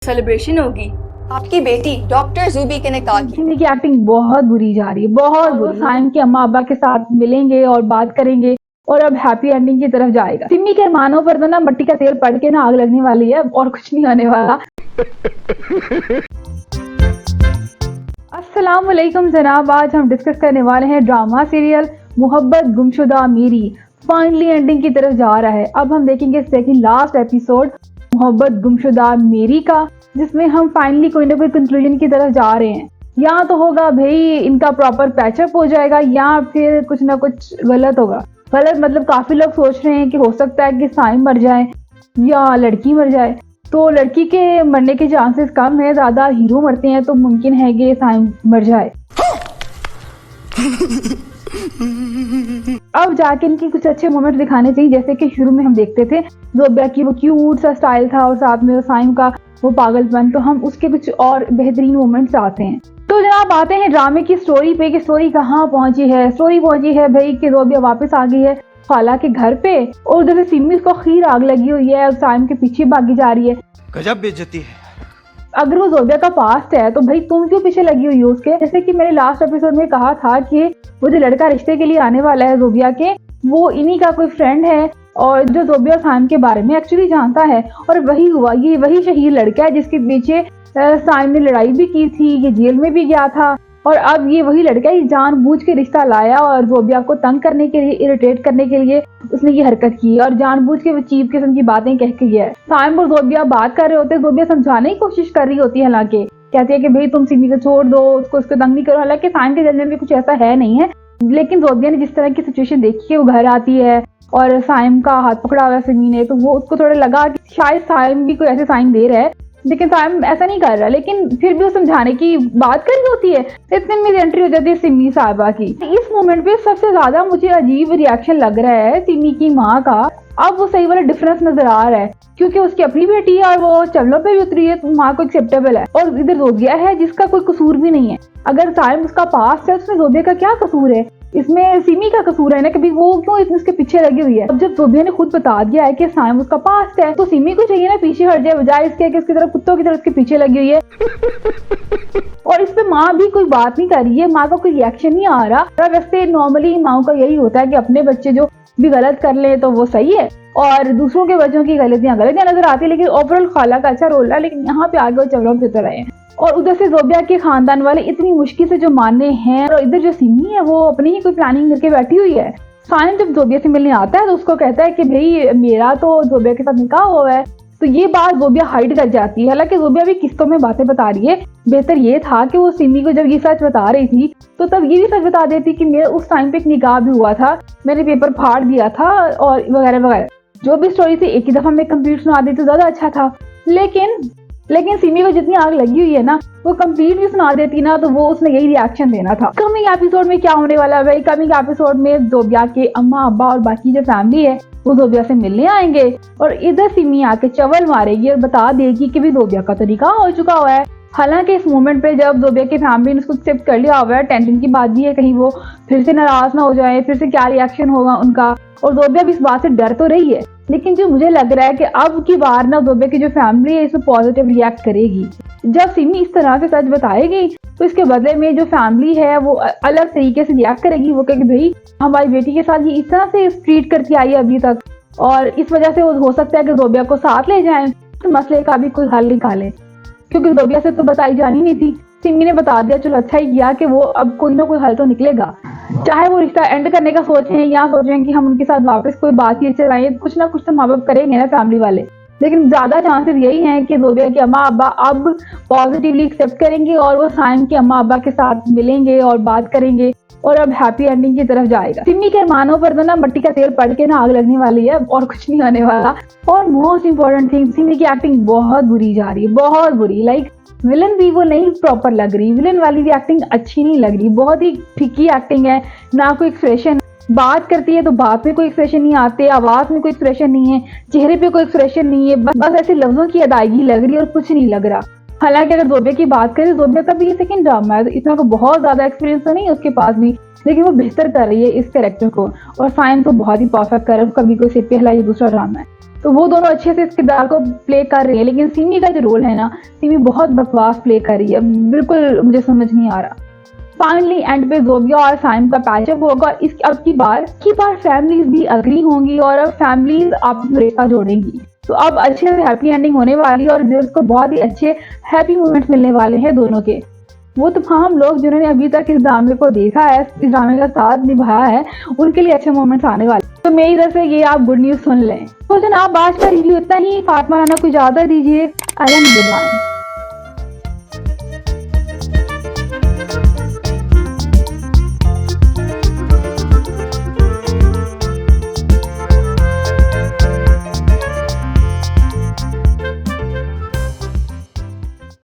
Celebration होगी। आपकी बेटी डॉक्टर जुबी ने कहा कि सिमी की एक्टिंग बहुत बुरी जा रही है, बहुत बुरी। साइम के अम्मा अब्बा के साथ मिलेंगे और बात करेंगे और अब हैप्पी एंडिंग की तरफ जाएगा। सिमी के अरमानों पर तो ना मट्टी का तेल पड़ के ना आग लगने वाली है और कुछ नहीं होने वाला। अस्सलाम वालेकुम जनाब, आज हम डिस्कस करने वाले हैं ड्रामा सीरियल मोहब्बत गुमशुदा मेरी फाइनली एंडिंग की तरफ जा रहा है। अब हम देखेंगे सेकंड लास्ट एपिसोड मोहब्बत गुमशुदा मेरी का, जिसमें हम फाइनली कोई ना कोई कंक्लूजन की तरफ जा रहे हैं। या तो होगा भाई इनका प्रॉपर पैचअप हो जाएगा या फिर कुछ ना कुछ गलत होगा। गलत मतलब काफी लोग सोच रहे हैं कि हो सकता है कि साइम मर जाए या लड़की मर जाए। तो लड़की के मरने के चांसेस कम है, ज्यादा हीरो मरते हैं, तो मुमकिन है कि साइम मर जाए। अब जाके इनकी कुछ अच्छे मोमेंट दिखाने चाहिए, जैसे कि शुरू में हम देखते थे ज़ोबिया की वो क्यूट सा स्टाइल था और साथ में साइम का वो पागलपन, तो हम उसके कुछ और बेहतरीन मोमेंट्स आते हैं। तो जनाब आते हैं ड्रामे की स्टोरी पे कि स्टोरी कहाँ पहुंची है। स्टोरी पहुंची है भाई कि ज़ोबिया वापस आ गई है खाला के घर पे और उधर से सिमी उसको खीर आग लगी हुई है और साइम के पीछे भागी जा रही है। गजब बेइज्जती है। अगर वो ज़ोबिया का पास्ट है तो भाई तुम क्यों पीछे लगी हुई हो उसके। जैसे कि मैंने लास्ट एपिसोड में कहा था कि वो जो लड़का रिश्ते के लिए आने वाला है ज़ोबिया के, वो इन्हीं का कोई फ्रेंड है और जो ज़ोबिया और साइम के बारे में एक्चुअली जानता है। और वही हुआ, ये वही शहीद लड़का है जिसके पीछे साइम ने लड़ाई भी की थी, ये जेल में भी गया था और अब ये वही लड़का ही जानबूझ के रिश्ता लाया और ज़ोबिया को तंग करने के लिए, इरिटेट करने के लिए उसने ये हरकत की और जानबूझ के वो चीप किस्म की बातें कह के गया है। साइम और ज़ोबिया बात कर रहे होते, ज़ोबिया समझाने की कोशिश कर रही होती है, हालांकि कहती है कि भाई तुम सिमी को छोड़ दो, उसको तंग नहीं करो। हालांकि साइम के जजमेंट में कुछ ऐसा है नहीं है, लेकिन ज़ोबिया ने जिस तरह की सिचुएशन देखी है, वो घर आती है और साइम का हाथ पकड़ा हुआ है सिमी ने, तो वो उसको थोड़ा लगा कि शायद साइम भी कोई ऐसे साइन दे रहा है, लेकिन साइम ऐसा नहीं कर रहा। लेकिन फिर भी वो समझाने की बात कर रही होती है। इतने में एंट्री हो जाती है सिमी साहिबा की। इस मोमेंट पे सबसे ज्यादा मुझे अजीब रिएक्शन लग रहा है सिमी की माँ का। अब वो सही वाला डिफरेंस नजर आ रहा है क्योंकि उसकी अपनी बेटी है और वो चवलों पे भी उतरी है, तो माँ को एक्सेप्टेबल है। और इधर ज़ोबिया है जिसका कोई कसूर भी नहीं है। अगर साइम उसका पास्ट है, उसमें ज़ोबिया का क्या कसूर है? इसमें सिमी का कसूर है ना, कभी वो क्यों इतनी उसके पीछे लगी हुई है। अब जब ज़ोबिया ने खुद बता दिया है कि साइम उसका पास्ट है, तो सिमी को चाहिए ना पीछे हट जाए, बजाय इसके कि उसकी तरफ कुत्तों की तरफ उसके पीछे लगी हुई है। और इस पे माँ भी कोई बात नहीं कर रही है, माँ का कोई रिएक्शन नहीं आ रहा। वैसे नॉर्मली माँ का यही होता है कि अपने बच्चे जो भी गलत कर ले तो वो सही है और दूसरों के बच्चों की गलतियां नजर आती है, लेकिन ओवरऑल खाला का अच्छा रोल है। लेकिन यहाँ पे आगे वो चवलों पे उतर रहे हैं और उधर से ज़ोबिया के खानदान वाले इतनी मुश्किल से जो माने हैं, और इधर जो सिमी है वो अपनी ही कोई प्लानिंग करके बैठी हुई है। साइम जब ज़ोबिया से मिलने आता है तो उसको कहता है कि भाई मेरा तो ज़ोबिया के साथ निकाह हुआ है, तो ये बात ज़ोबिया हाइड कर जाती है। हालांकि ज़ोबिया भी किस्तों में बातें बता रही है। बेहतर ये था कि वो सिमी को जब ये सच बता रही थी तो तब ये भी सच बता देती कि मेरा उस टाइम पे एक निकाह भी हुआ था, मैंने पेपर फाड़ दिया था और वगैरह वगैरह। जो भी स्टोरी थी एक ही दफा में कंप्लीट सुना देती तो ज्यादा अच्छा था। लेकिन सिमी को जितनी आग लगी हुई है ना, वो कंप्लीट भी सुना देती ना, तो वो उसने यही रिएक्शन देना था। कमिंग एपिसोड में क्या होने वाला है भाई? कमिंग एपिसोड में ज़ोबिया के अम्मा अब्बा और बाकी जो फैमिली है वो ज़ोबिया से मिलने आएंगे और इधर सिमी आके चवल मारेगी और बता देगी कि भी ज़ोबिया का तरीका हो चुका हुआ है। हालांकि इस मोमेंट पे जब ज़ोबिया की फैमिली ने उसको एक्सेप्ट कर लिया हुआ है, टेंशन की बात भी है कहीं वो फिर से नाराज ना हो जाए, फिर से क्या रिएक्शन होगा उनका। और ज़ोबिया भी इस बात से डर तो रही है, लेकिन जो मुझे लग रहा है कि अब की बार ना ज़ोबिया की जो फैमिली है इसमें पॉजिटिव रिएक्ट करेगी। जब सिमी इस तरह से सच बताएगी तो इसके बदले में जो फैमिली है वो अलग तरीके से रिएक्ट करेगी। वो कहेगी भाई हमारी बेटी के साथ ये इस तरह से ट्रीट करती आई है अभी तक, और इस वजह से हो सकता है कि ज़ोबिया को साथ ले जाएं तो मसले का भी कोई हल निकालें, क्योंकि ज़ोबिया से तो बताई जानी नहीं थी। सिमी ने बता दिया, चलो अच्छा ही किया कि वो अब कोई ना कोई हल तो निकलेगा। चाहे वो रिश्ता एंड करने का सोचें या सोचें कि हम उनके साथ वापस कोई बातचीत चलाएं, कुछ ना कुछ तो माँ बाप करेंगे ना फैमिली वाले। लेकिन ज्यादा चांसेस यही हैं कि ज़ोबिया के अम्मा अब्बा अब पॉजिटिवली एक्सेप्ट करेंगे और वो साइम के अम्मा अब्बा के साथ मिलेंगे और बात करेंगे और अब हैप्पी एंडिंग की तरफ जाएगा। सिमी के अरमानों पर तो ना मट्टी का तेल पड़ के ना आग लगने वाली है और कुछ नहीं होने वाला। और मोस्ट इम्पोर्टेंट थिंग, सिमी की एक्टिंग बहुत बुरी जा रही है, बहुत बुरी। लाइक विलन भी वो नहीं प्रॉपर लग रही, विलन वाली भी एक्टिंग अच्छी नहीं लग रही, बहुत ही फीकी एक्टिंग है, ना कोई एक्सप्रेशन। बात करती है तो बात में कोई एक्सप्रेशन नहीं आते, आवाज में कोई एक्सप्रेशन नहीं है, चेहरे पे कोई एक्सप्रेशन नहीं है, बस ऐसे लफ्जों की अदायगी लग रही है और कुछ नहीं लग रहा। हालांकि अगर ज़ोबिया की बात करें, ज़ोबिया का भी ये सेकंड ड्रामा है, तो इतना को बहुत ज्यादा एक्सपीरियंस तो नहीं है उसके पास भी, लेकिन वो बेहतर कर रही है इस कैरेक्टर को। और साइम तो बहुत ही परफेक्ट कर रहा है, उसका भी कोई सिर पे हिला, ये दूसरा ड्रामा है। तो वो दोनों अच्छे से इस किरदार को प्ले कर रही है, लेकिन सिमी का जो रोल है ना, सिमी बहुत बकवास प्ले कर रही है, बिल्कुल मुझे समझ नहीं आ रहा। फाइनली एंड पे ज़ोबिया और साइम का पैचअप होगा और इस अब की बार फैमिलीज भी अग्री होंगी और अब फैमिलीज आपस में रिश्ता जोड़ेंगी। तो अब अच्छे से हैप्पी एंडिंग होने वाली है और व्यूअर्स को बहुत ही अच्छे हैप्पी मोमेंट्स मिलने वाले हैं दोनों के। वो तमाम लोग जिन्होंने अभी तक इस ड्रामे को देखा है, इस ड्रामे का साथ निभाया है, उनके लिए अच्छे मोमेंट्स आने वाले। तो मेरी तरफ से ये आप गुड न्यूज सुन लें। तो जनाब आज का रिव्यू इतना ही। फातिमा राना को इजाजत दीजिए। अलविदा।